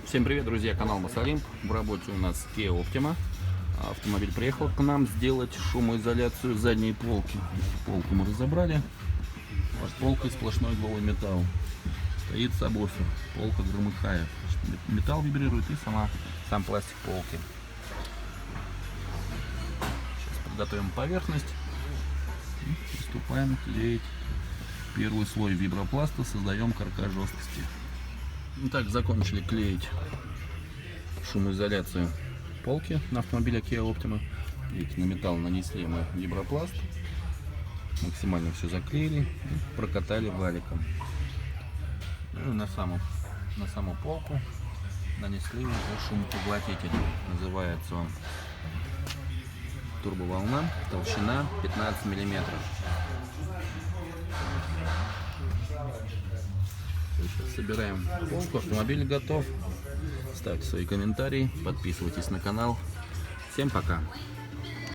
Всем привет, друзья, канал Моссолимп. В работе у нас Kia Optima. Автомобиль приехал к нам сделать шумоизоляцию задней полки. Полку мы разобрали. Под полкой сплошной голый металл. Стоит сабвуфер. Полка громыхает. Металл вибрирует и сам пластик полки. Сейчас подготовим поверхность. И приступаем клеить первый слой вибропласта. Создаем каркас жесткости. Итак, закончили клеить шумоизоляцию полки на автомобиле Kia Optima. Видите, на металл нанесли мы вибропласт, максимально все заклеили и прокатали валиком. И на саму полку нанесли уже шумопоглотитель. Называется он турбоволна, толщина 15 миллиметров. Сейчас собираем полку, автомобиль готов. Ставьте свои комментарии, подписывайтесь на канал. Всем пока!